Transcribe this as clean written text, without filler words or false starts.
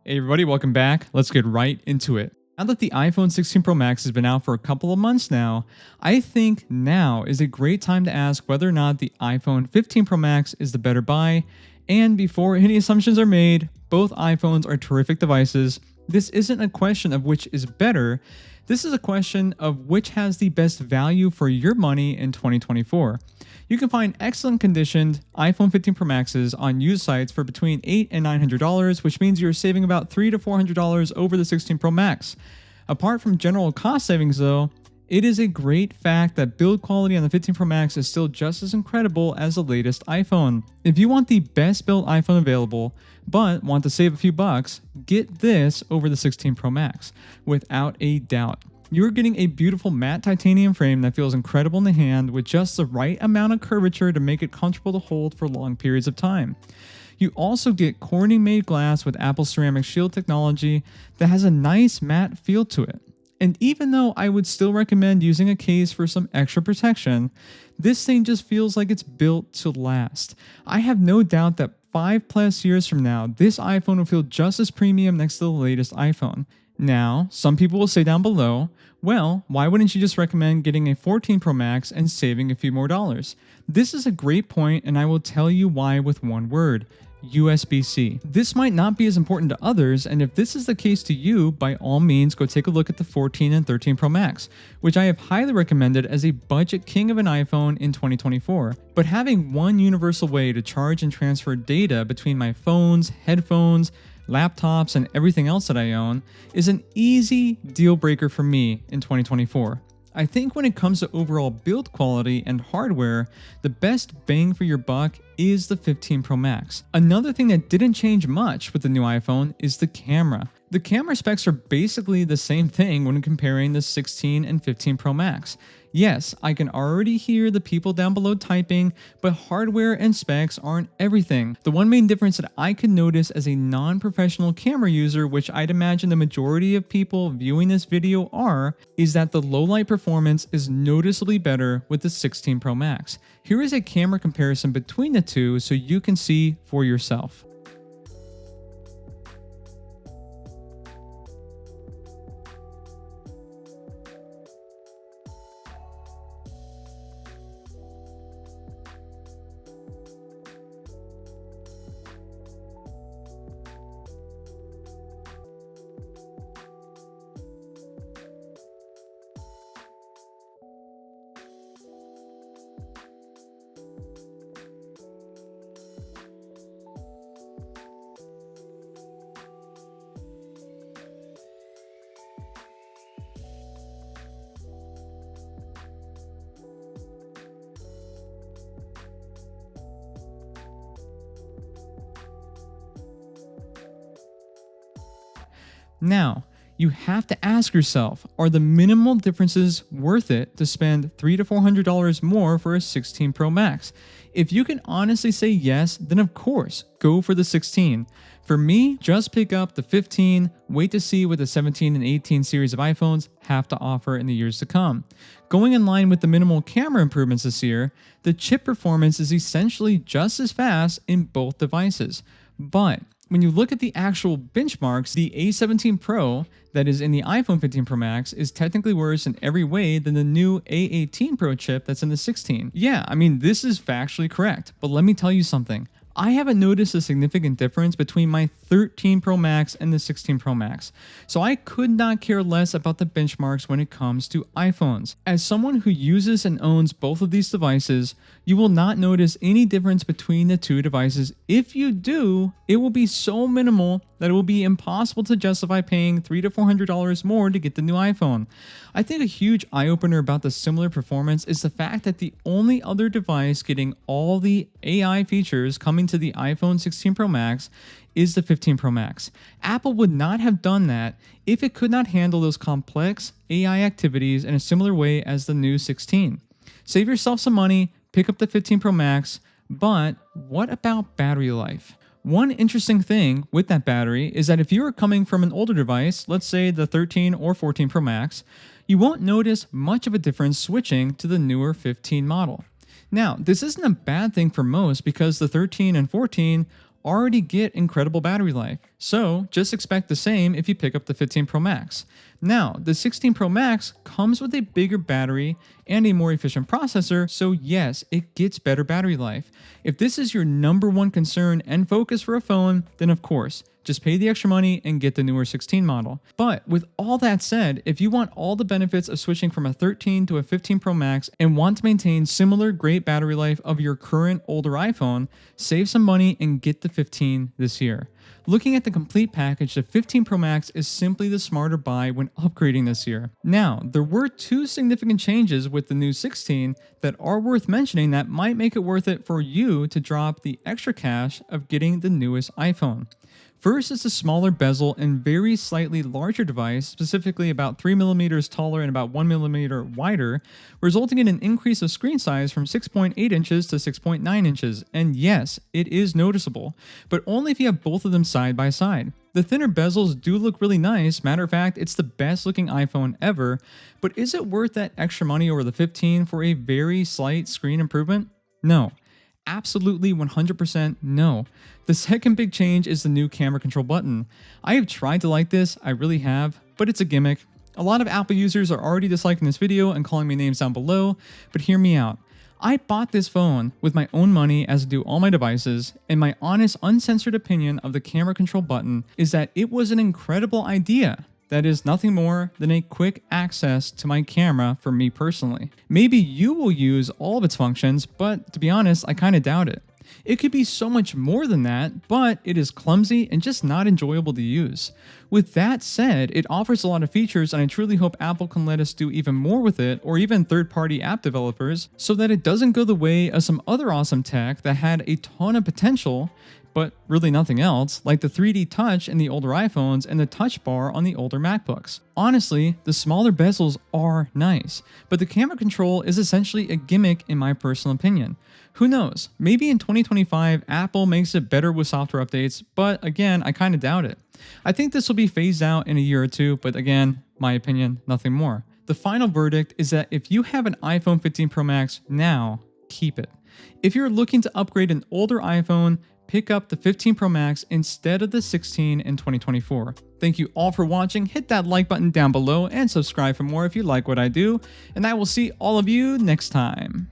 Hey everybody, welcome back. Let's get right into it. Now that the iPhone 16 Pro Max has been out for a couple of months now, I think now is a great time to ask whether or not the iPhone 15 Pro Max is the better buy. And before any assumptions are made, both iPhones are terrific devices. This isn't a question of which is better. This is a question of which has the best value for your money in 2024. You can find excellent conditioned iPhone 15 Pro Maxes on used sites for between $800 and $900, which means you're saving about $300 to $400 over the 16 Pro Max. Apart from general cost savings though, it is a great fact that build quality on the 15 Pro Max is still just as incredible as the latest iPhone. If you want the best built iPhone available, but want to save a few bucks, get this over the 16 Pro Max, without a doubt. You're getting a beautiful matte titanium frame that feels incredible in the hand with just the right amount of curvature to make it comfortable to hold for long periods of time. You also get Corning-made glass with Apple Ceramic Shield technology that has a nice matte feel to it. And even though I would still recommend using a case for some extra protection, this thing just feels like it's built to last. I have no doubt that 5+ years from now, this iPhone will feel just as premium next to the latest iPhone. Now, some people will say down below, well, why wouldn't you just recommend getting a 14 Pro Max and saving a few more dollars? This is a great point, and I will tell you why with one word: USB-C. This might not be as important to others, and if this is the case to you, by all means go take a look at the 14 and 13 Pro Max, which I have highly recommended as a budget king of an iPhone in 2024. But having one universal way to charge and transfer data between my phones, headphones, laptops, and everything else that I own is an easy deal breaker for me in 2024. I think when it comes to overall build quality and hardware, the best bang for your buck is the 15 Pro Max. Another thing that didn't change much with the new iPhone is the camera. The camera specs are basically the same thing when comparing the 16 and 15 Pro Max. Yes, I can already hear the people down below typing, but hardware and specs aren't everything. The one main difference that I could notice as a non-professional camera user, which I'd imagine the majority of people viewing this video are, is that the low light performance is noticeably better with the 16 Pro Max. Here is a camera comparison between the two so you can see for yourself. Now, you have to ask yourself, are the minimal differences worth it to spend $300 to $400 more for a 16 Pro Max? If you can honestly say yes, then of course, go for the 16. For me, just pick up the 15, wait to see what the 17 and 18 series of iPhones have to offer in the years to come. Going in line with the minimal camera improvements this year, the chip performance is essentially just as fast in both devices. But when you look at the actual benchmarks, the A17 Pro that is in the iPhone 15 Pro Max is technically worse in every way than the new A18 Pro chip that's in the 16. Yeah, I mean, this is factually correct, but let me tell you something. I haven't noticed a significant difference between my 13 Pro Max and the 16 Pro Max, so I could not care less about the benchmarks when it comes to iPhones. As someone who uses and owns both of these devices, you will not notice any difference between the two devices. If you do, it will be so minimal that it will be impossible to justify paying $300 to $400 more to get the new iPhone. I think a huge eye-opener about the similar performance is the fact that the only other device getting all the AI features coming to the iPhone 16 Pro Max is the 15 Pro Max. Apple would not have done that if it could not handle those complex AI activities in a similar way as the new 16. Save yourself some money, pick up the 15 Pro Max, but what about battery life? One interesting thing with that battery is that if you are coming from an older device, let's say the 13 or 14 Pro Max, you won't notice much of a difference switching to the newer 15 model. Now, this isn't a bad thing for most because the 13 and 14 already get incredible battery life. So just expect the same if you pick up the 15 Pro Max. Now, the 16 Pro Max comes with a bigger battery and a more efficient processor, so yes, it gets better battery life. If this is your number one concern and focus for a phone, then of course, just pay the extra money and get the newer 16 model. But with all that said, if you want all the benefits of switching from a 13 to a 15 Pro Max and want to maintain similar great battery life of your current older iPhone, save some money and get the 15 this year. Looking at the complete package, the 15 Pro Max is simply the smarter buy when upgrading this year. Now, there were two significant changes with the new 16 that are worth mentioning that might make it worth it for you to drop the extra cash of getting the newest iPhone. First is the smaller bezel and very slightly larger device, specifically about 3mm taller and about 1mm wider, resulting in an increase of screen size from 6.8 inches to 6.9 inches. And yes, it is noticeable, but only if you have both of them side by side. The thinner bezels do look really nice. Matter of fact, it's the best looking iPhone ever, but is it worth that extra money over the 15 for a very slight screen improvement? No. Absolutely 100% no. The second big change is the new camera control button. I have tried to like this, I really have, but it's a gimmick. A lot of Apple users are already disliking this video and calling me names down below, but hear me out. I bought this phone with my own money as I do all my devices, and my honest, uncensored opinion of the camera control button is that it was an incredible idea. That is nothing more than a quick access to my camera for me personally. Maybe you will use all of its functions, but to be honest, I kind of doubt it. It could be so much more than that, but it is clumsy and just not enjoyable to use. With that said, it offers a lot of features, and I truly hope Apple can let us do even more with it, or even third-party app developers, so that it doesn't go the way of some other awesome tech that had a ton of potential, but really nothing else, like the 3D touch in the older iPhones and the touch bar on the older MacBooks. Honestly, the smaller bezels are nice, but the camera control is essentially a gimmick in my personal opinion. Who knows, maybe in 2025 Apple makes it better with software updates, but again, I kind of doubt it. I think this will be phased out in a year or two, but again, my opinion, nothing more. The final verdict is that if you have an iPhone 15 Pro Max now, keep it. If you're looking to upgrade an older iPhone, pick up the 15 Pro Max instead of the 16 in 2024. Thank you all for watching. Hit that like button down below and subscribe for more if you like what I do, and I will see all of you next time.